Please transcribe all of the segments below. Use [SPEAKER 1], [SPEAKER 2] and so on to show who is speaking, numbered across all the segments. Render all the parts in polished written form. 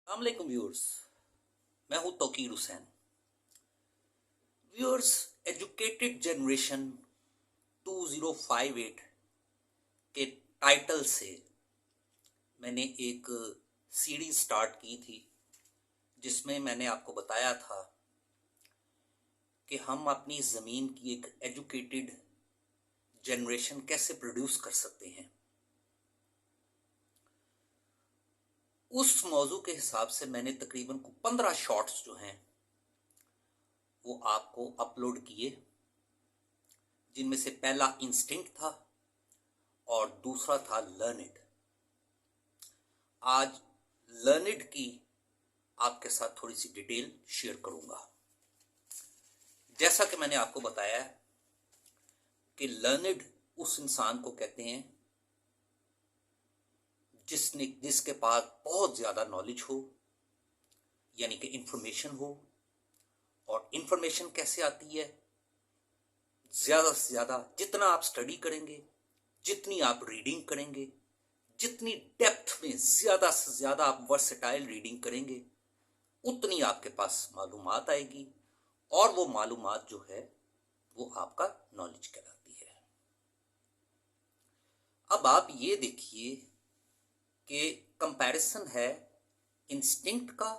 [SPEAKER 1] अस्सलामुअलैकुम व्यूअर्स। मैं हूं Tauqeer Hussain. Viewers, educated generation 2058 के टाइटल से मैंने एक सीरीज स्टार्ट की थी जिसमें मैंने आपको बताया था कि हम अपनी ज़मीन की एक एजुकेटेड जनरेशन कैसे प्रोड्यूस कर सकते हैं। उस मौजू के हिसाब से मैंने तकरीबन 15 शॉर्ट्स जो हैं वो आपको अपलोड किए, जिनमें से पहला इंस्टिंक्ट था और दूसरा था लर्निड। आज लर्निड की आपके साथ थोड़ी सी डिटेल शेयर करूंगा। जैसा कि मैंने आपको बताया कि लर्निड उस इंसान को कहते हैं जिसके पास बहुत ज़्यादा नॉलेज हो, यानी कि इंफॉर्मेशन हो। और इंफॉर्मेशन कैसे आती है? ज़्यादा से ज़्यादा जितना आप स्टडी करेंगे, जितनी आप रीडिंग करेंगे, जितनी डेप्थ में ज़्यादा से ज़्यादा आप वर्सेटाइल रीडिंग करेंगे, उतनी आपके पास मालूमात आएगी और वो मालूमात जो है वो आपका नॉलेज कहलाती है। अब आप ये देखिए कि कंपैरिजन है इंस्टिंक्ट का,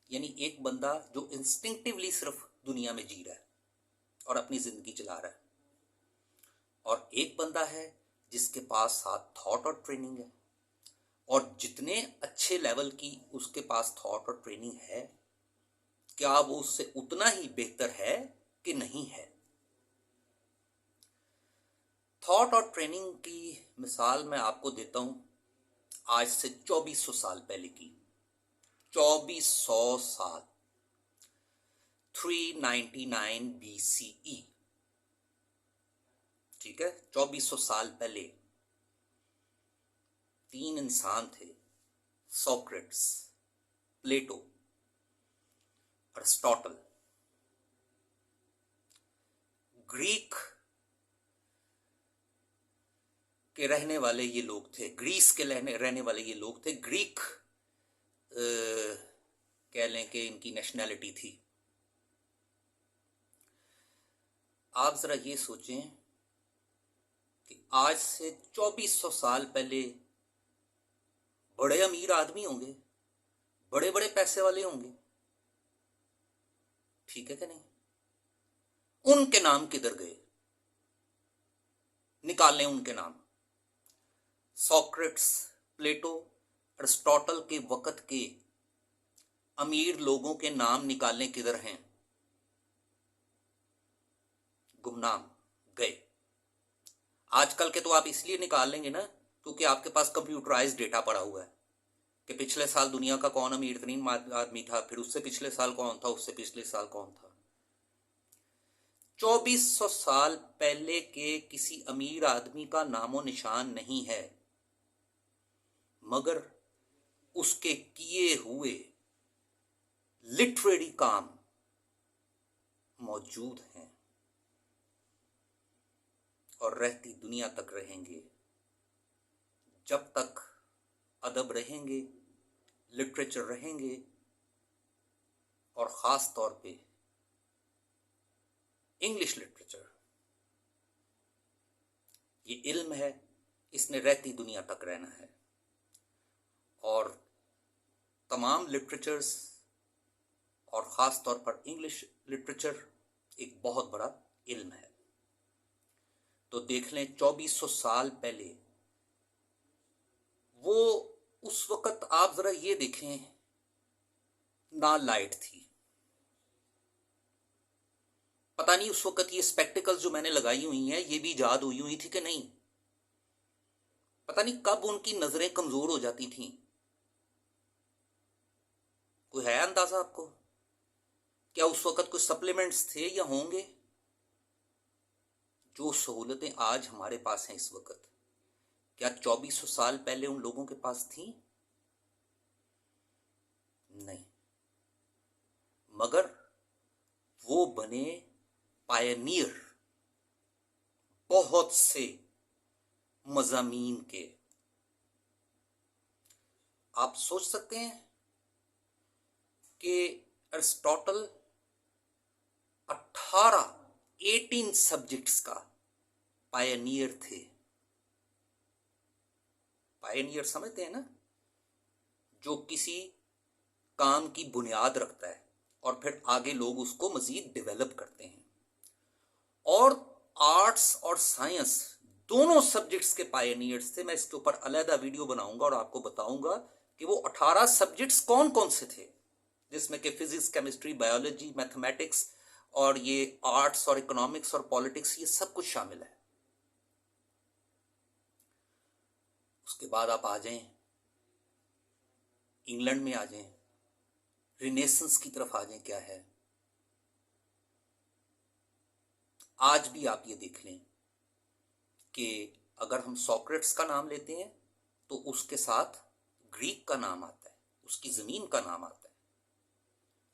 [SPEAKER 1] यानी एक बंदा जो इंस्टिंक्टिवली सिर्फ दुनिया में जी रहा है और अपनी ज़िंदगी चला रहा है, और एक बंदा है जिसके पास साथ थॉट और ट्रेनिंग है। और जितने अच्छे लेवल की उसके पास थॉट और ट्रेनिंग है, क्या वो उससे उतना ही बेहतर है कि नहीं है? थॉट और ट्रेनिंग की मिसाल मैं आपको देता हूं आज से 2400 साल पहले की। 2400 साल, 399 BCE। ठीक है, 2400 साल पहले 3 इंसान थे, सोक्रेट्स, प्लेटो, अरिस्टोटल। ग्रीक के रहने वाले ये लोग थे, ग्रीस के रहने वाले ये लोग थे। ग्रीक कह लें कि इनकी नेशनैलिटी थी। आप जरा ये सोचें कि आज से 2400 साल पहले बड़े अमीर आदमी होंगे, बड़े बड़े पैसे वाले होंगे, ठीक है कि नहीं? उनके नाम किधर गए? निकाल लें उनके नाम। सोक्रेट्स, प्लेटो, अरिस्टोटल के वक्त के अमीर लोगों के नाम निकालने किधर हैं? गुमनाम, गए। आजकल के तो आप इसलिए निकाल लेंगे ना क्योंकि आपके पास कंप्यूटराइज्ड डेटा पड़ा हुआ है कि पिछले साल दुनिया का कौन अमीर तरीन आदमी था, फिर उससे पिछले साल कौन था, उससे पिछले साल कौन था। 2400 साल पहले के किसी अमीर आदमी का नामो निशान नहीं है, मगर उसके किए हुए लिटरेरी काम मौजूद हैं और रहती दुनिया तक रहेंगे। जब तक अदब रहेंगे, लिटरेचर रहेंगे, और ख़ास तौर पे इंग्लिश लिटरेचर, ये इल्म है, इसने रहती दुनिया तक रहना है। और तमाम लिटरेचर्स और ख़ास तौर पर इंग्लिश लिटरेचर एक बहुत बड़ा इल्म है। तो देख लें 2400 साल पहले वो, उस वक़्त आप ज़रा ये देखें, ना लाइट थी। पता नहीं उस वक़्त ये स्पेक्टिकल्स जो मैंने लगाई हुई हैं ये भी ईजाद हुई थी कि नहीं। पता नहीं कब उनकी नज़रें कमज़ोर हो जाती थीं। कोई है अंदाज़ा आपको? क्या उस वक़्त कोई सप्लीमेंट्स थे या होंगे? जो सहूलतें आज हमारे पास हैं इस वक़्त, क्या 2400 साल पहले उन लोगों के पास थी? नहीं। मगर वो बने पायनियर बहुत से मज़ामीन के। आप सोच सकते हैं कि अरिस्टोटल 18 सब्जेक्ट्स का पायनियर थे। पायनियर समझते हैं ना, जो किसी काम की बुनियाद रखता है और फिर आगे लोग उसको मजीद डेवलप करते हैं। और आर्ट्स और साइंस दोनों सब्जेक्ट्स के पायनियर्स थे। मैं इसके ऊपर अलहदा वीडियो बनाऊंगा और आपको बताऊंगा कि वो 18 सब्जेक्ट्स कौन कौन से थे, जिसमें कि फिजिक्स, केमिस्ट्री, बायोलॉजी, मैथमेटिक्स और ये आर्ट्स और इकोनॉमिक्स और पॉलिटिक्स, ये सब कुछ शामिल है। उसके बाद आप आ जाएं, इंग्लैंड में आ जाएं, रिनेसेंस की तरफ आ जाएं। क्या है, आज भी आप ये देख लें कि अगर हम सॉक्रेट्स का नाम लेते हैं तो उसके साथ ग्रीक का नाम आता है, उसकी ज़मीन का नाम आता है।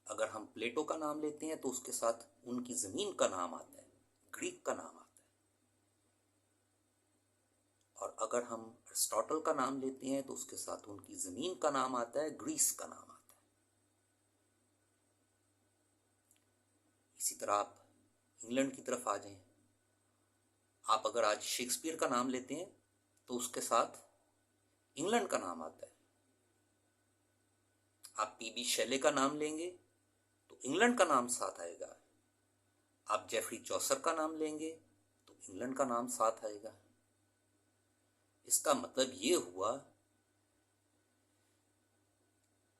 [SPEAKER 1] अगर हम प्लेटो का नाम लेते हैं तो उसके साथ उनकी ज़मीन का नाम आता है, ग्रीक का नाम आता है। और अगर हम अरिस्टोटल का नाम लेते हैं तो उसके साथ उनकी ज़मीन का नाम आता है, ग्रीस का नाम आता है। इसी तरह आप इंग्लैंड की तरफ आ जाएं, आप अगर आज शेक्सपियर का नाम लेते हैं तो उसके साथ इंग्लैंड का नाम आता है। आप पीबी शेले का नाम लेंगे तो इंग्लैंड का नाम साथ आएगा। आप जेफरी चौसर का नाम लेंगे तो इंग्लैंड का नाम साथ आएगा। इसका मतलब ये हुआ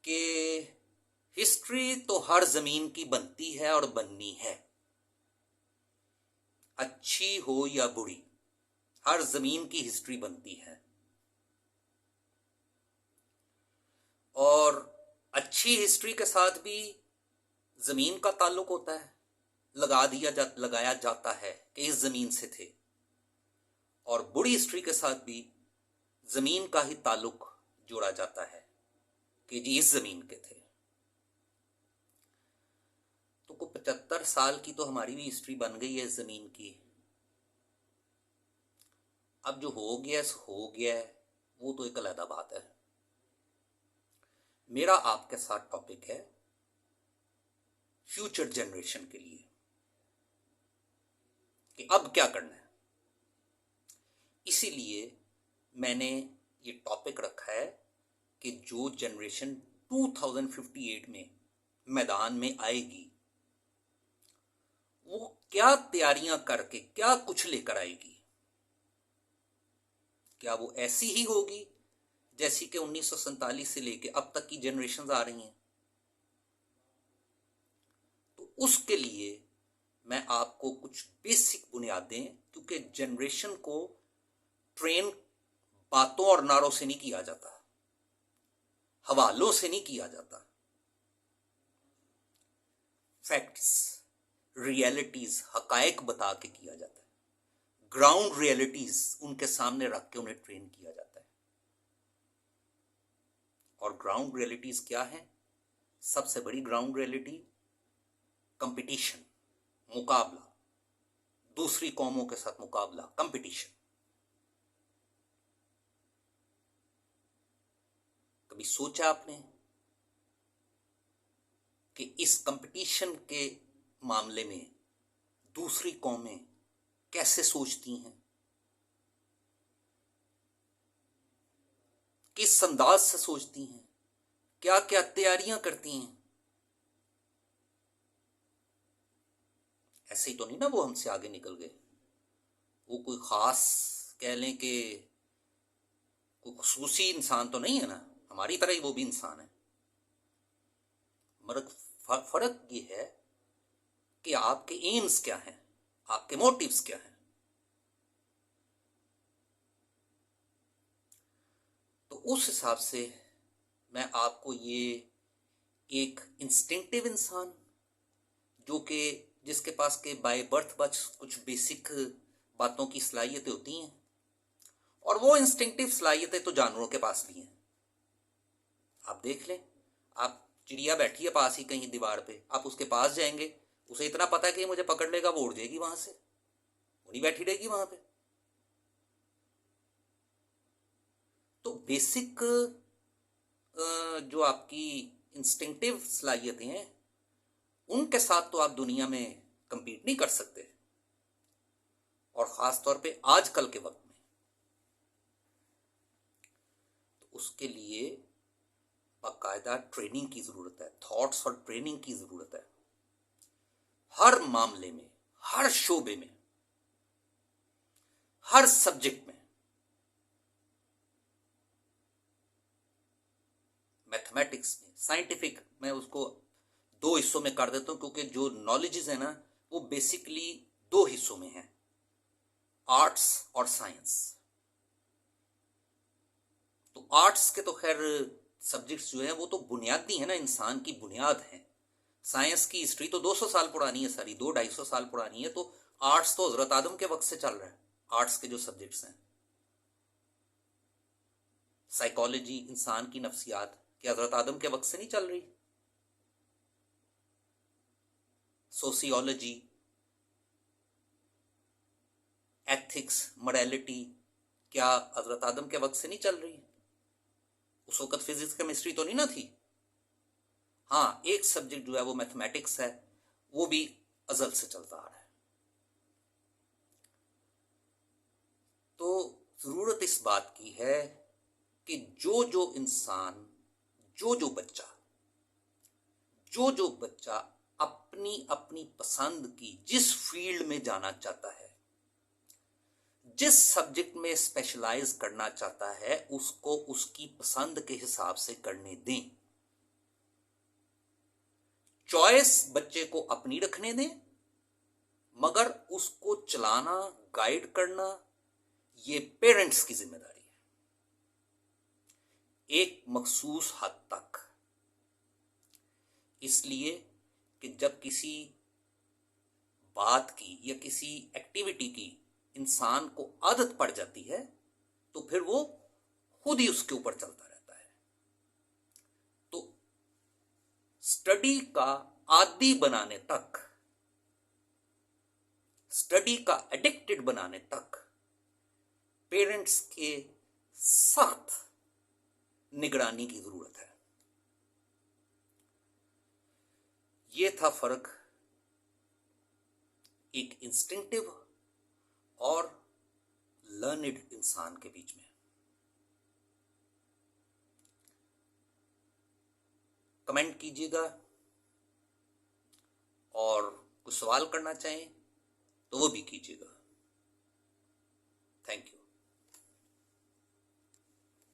[SPEAKER 1] कि हिस्ट्री तो हर जमीन की बनती है और बननी है, अच्छी हो या बुरी, हर जमीन की हिस्ट्री बनती है। और अच्छी हिस्ट्री के साथ भी जमीन का ताल्लुक होता है, लगाया जाता है कि इस जमीन से थे। और बुरी हिस्ट्री के साथ भी जमीन का ही ताल्लुक जोड़ा जाता है कि जी इस जमीन के थे। तो को 75 साल की तो हमारी भी हिस्ट्री बन गई है इस जमीन की। अब जो हो गया है, वो तो एक अलग बात है। मेरा आपके साथ टॉपिक है फ्यूचर जनरेशन के लिए कि अब क्या करना है। इसीलिए मैंने ये टॉपिक रखा है कि जो जनरेशन 2058 में मैदान में आएगी वो क्या तैयारियां करके क्या कुछ लेकर आएगी। क्या वो ऐसी ही होगी जैसी कि 1947 से लेके अब तक की जनरेशन आ रही हैं? तो उसके लिए मैं आपको कुछ बेसिक बुनियादें, क्योंकि जनरेशन को ट्रेन बातों और नारों से नहीं किया जाता, हवालों से नहीं किया जाता, फैक्ट्स, रियलिटीज, हकायक बता के किया जाता है। ग्राउंड रियलिटीज उनके सामने रख के उन्हें ट्रेन किया जाता है। और ग्राउंड रियलिटीज क्या है? सबसे बड़ी ग्राउंड रियलिटी कंपटीशन, मुकाबला, दूसरी कौमों के साथ मुकाबला, कंपटीशन। कभी सोचा आपने कि इस कंपटीशन के मामले में दूसरी कौमें कैसे सोचती हैं, किस अंदाज से सोचती हैं, क्या क्या तैयारियां करती हैं? ऐसे ही तो नहीं ना वो हमसे आगे निकल गए। वो कोई खास कह लें कि कोई खुसूसी इंसान तो नहीं है ना, हमारी तरह ही वो भी इंसान है। मगर फर्क ये है कि आपके एम्स क्या हैं, आपके मोटिव्स क्या हैं। तो उस हिसाब से मैं आपको ये एक इंस्टिंक्टिव इंसान, जो कि जिसके पास के बाय बर्थ बस कुछ बेसिक बातों की सलाहियतें होती हैं, और वो इंस्टिंक्टिव सलाहियतें तो जानवरों के पास भी हैं। आप देख लें, आप चिड़िया बैठी है पास ही कहीं दीवार पे, आप उसके पास जाएंगे, उसे इतना पता है कि मुझे पकड़ लेगा, वो उड़ जाएगी वहां से, वो नहीं बैठी रहेगी वहां पे। तो बेसिक जो आपकी इंस्टिंक्टिव सलाहियतें हैं, उनके साथ तो आप दुनिया में कंपीट नहीं कर सकते, और ख़ास तौर पे आजकल के वक्त में। तो उसके लिए बाकायदा ट्रेनिंग की ज़रूरत है, थॉट्स और ट्रेनिंग की ज़रूरत है, हर मामले में, हर शोबे में, हर सब्जेक्ट में। मैथमेटिक्स में, साइंटिफिक, मैं उसको दो हिस्सों में कर देता हूं, क्योंकि जो नॉलेजेस है ना वो बेसिकली दो हिस्सों में है, आर्ट्स और साइंस। तो आर्ट्स के तो खैर सब्जेक्ट्स जो है वो तो बुनियादी है ना, इंसान की बुनियाद है। साइंस की हिस्ट्री तो 200 साल पुरानी है, सारी 200-250 साल पुरानी है। तो आर्ट्स तो हजरत आदम के वक्त से चल रहा है, आर्ट्स के जो सब्जेक्ट्स हैं। साइकोलॉजी, इंसान की नफ्सियात, क्या हजरत आदम के वक्त से नहीं चल रही? सोशियोलॉजी, एथिक्स, मोरालिटी, क्या हजरत आदम के वक्त से नहीं चल रही? उस वक्त फिजिक्स केमिस्ट्री तो नहीं ना थी। हाँ, एक सब्जेक्ट जो है वो मैथमेटिक्स है, वो भी अजल से चलता आ रहा है। तो जरूरत इस बात की है कि जो जो इंसान, जो जो बच्चा अपनी अपनी पसंद की जिस फील्ड में जाना चाहता है, जिस सब्जेक्ट में स्पेशलाइज करना चाहता है, उसको उसकी पसंद के हिसाब से करने दें। चॉइस बच्चे को अपनी रखने दें, मगर उसको चलाना, गाइड करना, ये पेरेंट्स की जिम्मेदारी है एक मखसूस हद तक। इसलिए कि जब किसी बात की या किसी एक्टिविटी की इंसान को आदत पड़ जाती है, तो फिर वो खुद ही उसके ऊपर चलता रहता है। तो स्टडी का आदी बनाने तक, स्टडी का एडिक्टेड बनाने तक पेरेंट्स के सख्त निगरानी की जरूरत है। ये था फर्क एक इंस्टिंक्टिव और लर्निड इंसान के बीच में। कमेंट कीजिएगा, और कुछ सवाल करना चाहें तो वो भी कीजिएगा। Thank you.